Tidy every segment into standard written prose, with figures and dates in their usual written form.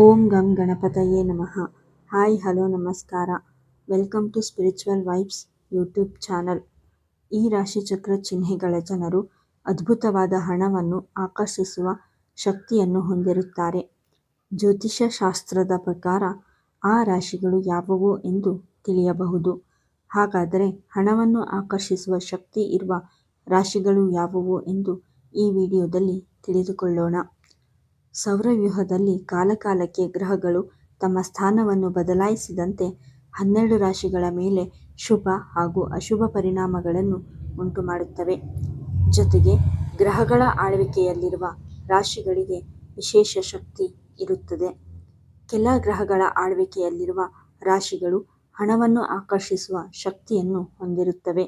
ಓಂ ಗಂ ಗಣಪತಯೇ ನಮಃ. ಹಾಯ್ ಹಲೋ ನಮಸ್ಕಾರ. Welcome to spiritual vibes YouTube channel. ಈ ರಾಶಿಚಕ್ರ ಚಿಹ್ನೆಗಳ ಜನರು ಅದ್ಭುತವಾದ ಹಣವನ್ನು ಆಕರ್ಷಿಸುವ ಶಕ್ತಿಯನ್ನು ಹೊಂದಿರುತ್ತಾರೆ. ಜ್ಯೋತಿಷ್ಯ ಶಾಸ್ತ್ರದ ಪ್ರಕಾರ ಆ ರಾಶಿಗಳು ಯಾವುವು ಎಂದು ತಿಳಿಯಬಹುದು. ಹಾಗಾದರೆ ಹಣವನ್ನು ಆಕರ್ಷಿಸುವ ಶಕ್ತಿ ಇರುವ ರಾಶಿಗಳು ಯಾವುವು ಎಂದು ಈ ವಿಡಿಯೋದಲ್ಲಿ ತಿಳಿದುಕೊಳ್ಳೋಣ. ಸೌರವ್ಯೂಹದಲ್ಲಿ ಕಾಲಕಾಲಕ್ಕೆ ಗ್ರಹಗಳು ತಮ್ಮ ಸ್ಥಾನವನ್ನು ಬದಲಾಯಿಸಿದಂತೆ 12 ರಾಶಿಗಳ ಮೇಲೆ ಶುಭ ಹಾಗೂ ಅಶುಭ ಪರಿಣಾಮಗಳನ್ನು ಉಂಟುಮಾಡುತ್ತವೆ. ಜೊತೆಗೆ ಗ್ರಹಗಳ ಆಳ್ವಿಕೆಯಲ್ಲಿರುವ ರಾಶಿಗಳಿಗೆ ವಿಶೇಷ ಶಕ್ತಿ ಇರುತ್ತದೆ. ಕೆಲ ಗ್ರಹಗಳ ಆಳ್ವಿಕೆಯಲ್ಲಿರುವ ರಾಶಿಗಳು ಹಣವನ್ನು ಆಕರ್ಷಿಸುವ ಶಕ್ತಿಯನ್ನು ಹೊಂದಿರುತ್ತವೆ.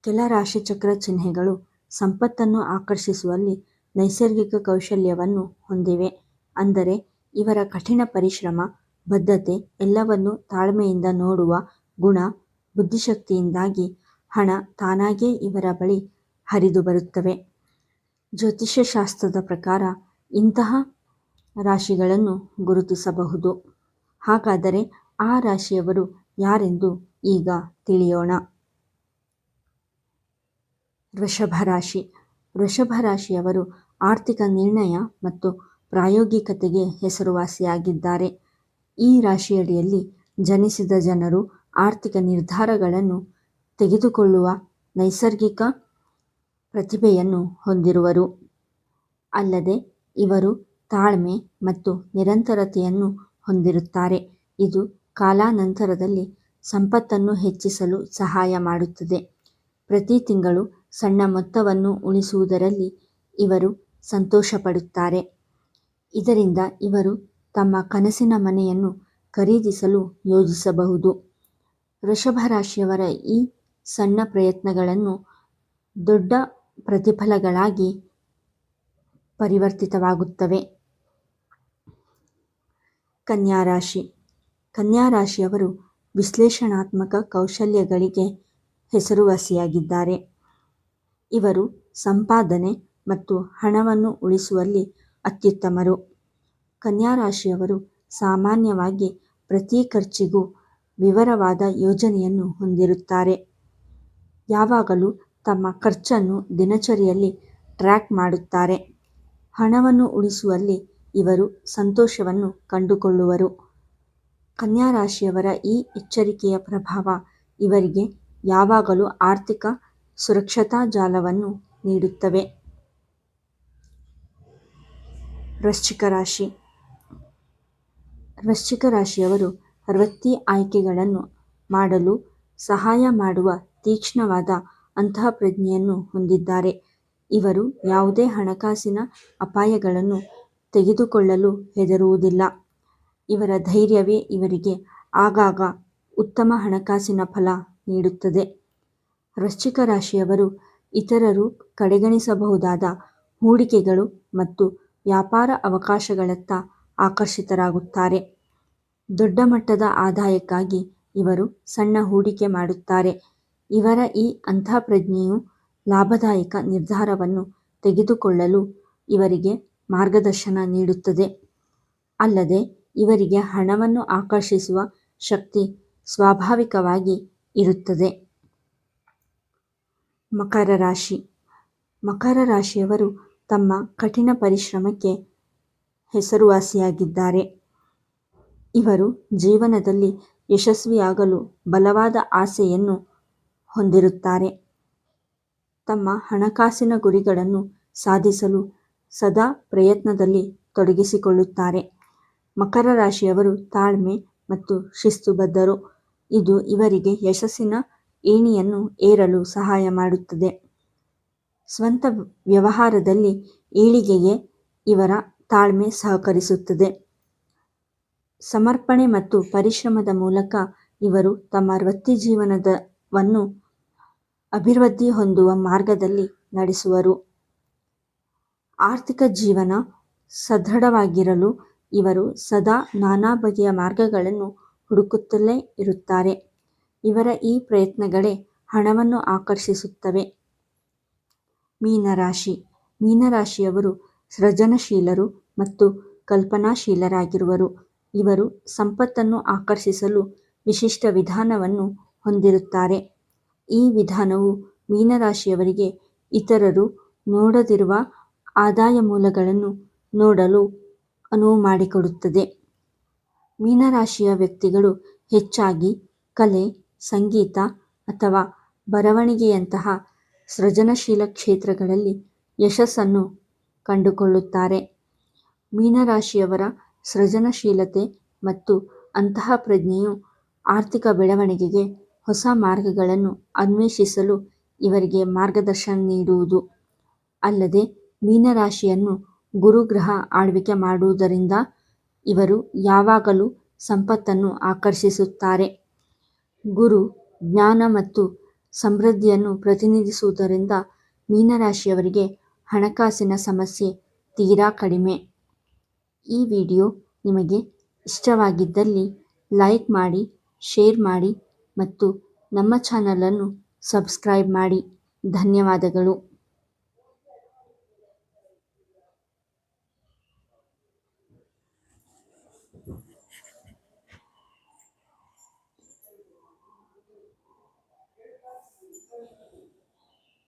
ಕೆಲ ರಾಶಿಚಕ್ರ ಚಿಹ್ನೆಗಳು ಸಂಪತ್ತನ್ನು ಆಕರ್ಷಿಸುವಲ್ಲಿ ನೈಸರ್ಗಿಕ ಕೌಶಲ್ಯವನ್ನು ಹೊಂದಿವೆ. ಅಂದರೆ ಇವರ ಕಠಿಣ ಪರಿಶ್ರಮ, ಬದ್ಧತೆ, ಎಲ್ಲವನ್ನೂ ತಾಳ್ಮೆಯಿಂದ ನೋಡುವ ಗುಣ, ಬುದ್ಧಿಶಕ್ತಿಯಿಂದಾಗಿ ಹಣ ತಾನಾಗೇ ಇವರ ಬಳಿ ಹರಿದು ಬರುತ್ತವೆ. ಜ್ಯೋತಿಷ್ಯ ಶಾಸ್ತ್ರದ ಪ್ರಕಾರ ಇಂತಹ ರಾಶಿಗಳನ್ನು ಗುರುತಿಸಬಹುದು. ಹಾಗಾದರೆ ಆ ರಾಶಿಯವರು ಯಾರೆಂದು ಈಗ ತಿಳಿಯೋಣ. ವೃಷಭ ರಾಶಿ. ವೃಷಭ ರಾಶಿಯವರು ಆರ್ಥಿಕ ನಿರ್ಣಯ ಮತ್ತು ಪ್ರಾಯೋಗಿಕತೆಗೆ ಹೆಸರುವಾಸಿಯಾಗಿದ್ದಾರೆ. ಈ ರಾಶಿಯಡಿಯಲ್ಲಿ ಜನಿಸಿದ ಜನರು ಆರ್ಥಿಕ ನಿರ್ಧಾರಗಳನ್ನು ತೆಗೆದುಕೊಳ್ಳುವ ನೈಸರ್ಗಿಕ ಪ್ರತಿಭೆಯನ್ನು ಹೊಂದಿರುವರು. ಅಲ್ಲದೆ ಇವರು ತಾಳ್ಮೆ ಮತ್ತು ನಿರಂತರತೆಯನ್ನು ಹೊಂದಿರುತ್ತಾರೆ. ಇದು ಕಾಲಾನಂತರದಲ್ಲಿ ಸಂಪತ್ತನ್ನು ಹೆಚ್ಚಿಸಲು ಸಹಾಯ ಮಾಡುತ್ತದೆ. ಪ್ರತಿ ತಿಂಗಳು ಸಣ್ಣ ಮೊತ್ತವನ್ನು ಉಳಿಸುವುದರಲ್ಲಿ ಇವರು ಸಂತೋಷಪಡುತ್ತಾರೆ. ಇದರಿಂದ ಇವರು ತಮ್ಮ ಕನಸಿನ ಮನೆಯನ್ನು ಖರೀದಿಸಲು ಯೋಜಿಸಬಹುದು. ವೃಷಭ ರಾಶಿಯವರ ಈ ಸಣ್ಣ ಪ್ರಯತ್ನಗಳನ್ನು ದೊಡ್ಡ ಪ್ರತಿಫಲಗಳಾಗಿ ಪರಿವರ್ತಿತವಾಗುತ್ತವೆ. ಕನ್ಯಾ ರಾಶಿ. ಕನ್ಯಾ ರಾಶಿಯವರು ವಿಶ್ಲೇಷಣಾತ್ಮಕ ಕೌಶಲ್ಯಗಳಿಗೆ ಹೆಸರುವಾಸಿಯಾಗಿದ್ದಾರೆ. ಇವರು ಸಂಪಾದನೆ ಮತ್ತು ಹಣವನ್ನು ಉಳಿಸುವಲ್ಲಿ ಅತ್ಯುತ್ತಮರು. ಕನ್ಯಾ ರಾಶಿಯವರು ಸಾಮಾನ್ಯವಾಗಿ ಪ್ರತಿ ಖರ್ಚಿಗೂ ವಿವರವಾದ ಯೋಜನೆಯನ್ನು ಹೊಂದಿರುತ್ತಾರೆ. ಯಾವಾಗಲೂ ತಮ್ಮ ಖರ್ಚನ್ನು ದಿನಚರಿಯಲ್ಲಿ ಟ್ರ್ಯಾಕ್ ಮಾಡುತ್ತಾರೆ. ಹಣವನ್ನು ಉಳಿಸುವಲ್ಲಿ ಇವರು ಸಂತೋಷವನ್ನು ಕಂಡುಕೊಳ್ಳುವರು. ಕನ್ಯಾ ರಾಶಿಯವರ ಈ ಎಚ್ಚರಿಕೆಯ ಪ್ರಭಾವ ಇವರಿಗೆ ಯಾವಾಗಲೂ ಆರ್ಥಿಕ ಸುರಕ್ಷತಾ ಜಾಲವನ್ನು ನೀಡುತ್ತವೆ. ವೃಶ್ಚಿಕ ರಾಶಿ. ವೃಶ್ಚಿಕ ರಾಶಿಯವರು ವೃತ್ತಿ ಆಯ್ಕೆಗಳನ್ನು ಮಾಡಲು ಸಹಾಯ ಮಾಡುವ ತೀಕ್ಷ್ಣವಾದ ಅಂತಃಪ್ರಜ್ಞೆಯನ್ನು ಹೊಂದಿದ್ದಾರೆ. ಇವರು ಯಾವುದೇ ಹಣಕಾಸಿನ ಅಪಾಯಗಳನ್ನು ತೆಗೆದುಕೊಳ್ಳಲು ಹೆದರುವುದಿಲ್ಲ. ಇವರ ಧೈರ್ಯವೇ ಇವರಿಗೆ ಆಗಾಗ ಉತ್ತಮ ಹಣಕಾಸಿನ ಫಲ ನೀಡುತ್ತದೆ. ವೃಶ್ಚಿಕ ರಾಶಿಯವರು ಇತರರು ಕಡೆಗಣಿಸಬಹುದಾದ ಹೂಡಿಕೆಗಳು ಮತ್ತು ವ್ಯಾಪಾರ ಅವಕಾಶಗಳತ್ತ ಆಕರ್ಷಿತರಾಗುತ್ತಾರೆ. ದೊಡ್ಡ ಮಟ್ಟದ ಆದಾಯಕ್ಕಾಗಿ ಇವರು ಸಣ್ಣ ಹೂಡಿಕೆ ಮಾಡುತ್ತಾರೆ. ಇವರ ಈ ಅಂತಃಪ್ರಜ್ಞೆಯು ಲಾಭದಾಯಕ ನಿರ್ಧಾರವನ್ನು ತೆಗೆದುಕೊಳ್ಳಲು ಇವರಿಗೆ ಮಾರ್ಗದರ್ಶನ ನೀಡುತ್ತದೆ. ಅಲ್ಲದೆ ಇವರಿಗೆ ಹಣವನ್ನು ಆಕರ್ಷಿಸುವ ಶಕ್ತಿ ಸ್ವಾಭಾವಿಕವಾಗಿ ಇರುತ್ತದೆ. ಮಕರ ರಾಶಿ. ಮಕರ ರಾಶಿಯವರು ತಮ್ಮ ಕಠಿಣ ಪರಿಶ್ರಮಕ್ಕೆ ಹೆಸರುವಾಸಿಯಾಗಿದ್ದಾರೆ. ಇವರು ಜೀವನದಲ್ಲಿ ಯಶಸ್ವಿಯಾಗಲು ಬಲವಾದ ಆಸೆಯನ್ನು ಹೊಂದಿರುತ್ತಾರೆ. ತಮ್ಮ ಹಣಕಾಸಿನ ಗುರಿಗಳನ್ನು ಸಾಧಿಸಲು ಸದಾ ಪ್ರಯತ್ನದಲ್ಲಿ ತೊಡಗಿಸಿಕೊಳ್ಳುತ್ತಾರೆ. ಮಕರ ರಾಶಿಯವರು ತಾಳ್ಮೆ ಮತ್ತು ಶಿಸ್ತುಬದ್ಧರು. ಇದು ಇವರಿಗೆ ಯಶಸ್ಸಿನ ಏಣಿಯನ್ನು ಏರಲು ಸಹಾಯ ಮಾಡುತ್ತದೆ. ಸ್ವಂತ ವ್ಯವಹಾರದಲ್ಲಿ ಏಳಿಗೆಗೆ ಇವರ ತಾಳ್ಮೆ ಸಹಕರಿಸುತ್ತದೆ. ಸಮರ್ಪಣೆ ಮತ್ತು ಪರಿಶ್ರಮದ ಮೂಲಕ ಇವರು ತಮ್ಮ ವೃತ್ತಿಜೀವನವನ್ನು ಅಭಿವೃದ್ಧಿ ಹೊಂದುವ ಮಾರ್ಗದಲ್ಲಿ ನಡೆಸುವರು. ಆರ್ಥಿಕ ಜೀವನ ಸದೃಢವಾಗಿರಲು ಇವರು ಸದಾ ನಾನಾ ಬಗೆಯ ಮಾರ್ಗಗಳನ್ನು ಹುಡುಕುತ್ತಲೇ ಇರುತ್ತಾರೆ. ಇವರ ಈ ಪ್ರಯತ್ನಗಳೇ ಹಣವನ್ನು ಆಕರ್ಷಿಸುತ್ತವೆ. ಮೀನರಾಶಿ. ಮೀನರಾಶಿಯವರು ಸೃಜನಶೀಲರು ಮತ್ತು ಕಲ್ಪನಾಶೀಲರಾಗಿರುವರು. ಇವರು ಸಂಪತ್ತನ್ನು ಆಕರ್ಷಿಸಲು ವಿಶಿಷ್ಟ ವಿಧಾನವನ್ನು ಹೊಂದಿರುತ್ತಾರೆ. ಈ ವಿಧಾನವು ಮೀನರಾಶಿಯವರಿಗೆ ಇತರರು ನೋಡದಿರುವ ಆದಾಯ ಮೂಲಗಳನ್ನು ನೋಡಲು ಅನುವು ಮಾಡಿಕೊಡುತ್ತದೆ. ಮೀನರಾಶಿಯ ವ್ಯಕ್ತಿಗಳು ಹೆಚ್ಚಾಗಿ ಕಲೆ, ಸಂಗೀತ ಅಥವಾ ಬರವಣಿಗೆಯಂತಹ ಸೃಜನಶೀಲ ಕ್ಷೇತ್ರಗಳಲ್ಲಿ ಯಶಸ್ಸನ್ನು ಕಂಡುಕೊಳ್ಳುತ್ತಾರೆ. ಮೀನರಾಶಿಯವರ ಸೃಜನಶೀಲತೆ ಮತ್ತು ಅಂತಃಪ್ರಜ್ಞೆಯು ಆರ್ಥಿಕ ಬೆಳವಣಿಗೆಗೆ ಹೊಸ ಮಾರ್ಗಗಳನ್ನು ಅನ್ವೇಷಿಸಲು ಇವರಿಗೆ ಮಾರ್ಗದರ್ಶನ ನೀಡುವುದು. ಅಲ್ಲದೆ ಮೀನರಾಶಿಯನ್ನು ಗುರುಗ್ರಹ ಆಳ್ವಿಕೆ ಮಾಡುವುದರಿಂದ ಇವರು ಯಾವಾಗಲೂ ಸಂಪತ್ತನ್ನು ಆಕರ್ಷಿಸುತ್ತಾರೆ. ಗುರು ಜ್ಞಾನ ಮತ್ತು ಸಮೃದ್ಧಿಯನ್ನು ಪ್ರತಿನಿಧಿಸುವುದರಿಂದ ಮೀನರಾಶಿಯವರಿಗೆ ಹಣಕಾಸಿನ ಸಮಸ್ಯೆ ತೀರಾ ಕಡಿಮೆ. ಈ ವಿಡಿಯೋ ನಿಮಗೆ ಇಷ್ಟವಾಗಿದ್ದಲ್ಲಿ ಲೈಕ್ ಮಾಡಿ, ಶೇರ್ ಮಾಡಿ ಮತ್ತು ನಮ್ಮ ಚಾನಲನ್ನು ಸಬ್ಸ್ಕ್ರೈಬ್ ಮಾಡಿ. ಧನ್ಯವಾದಗಳು.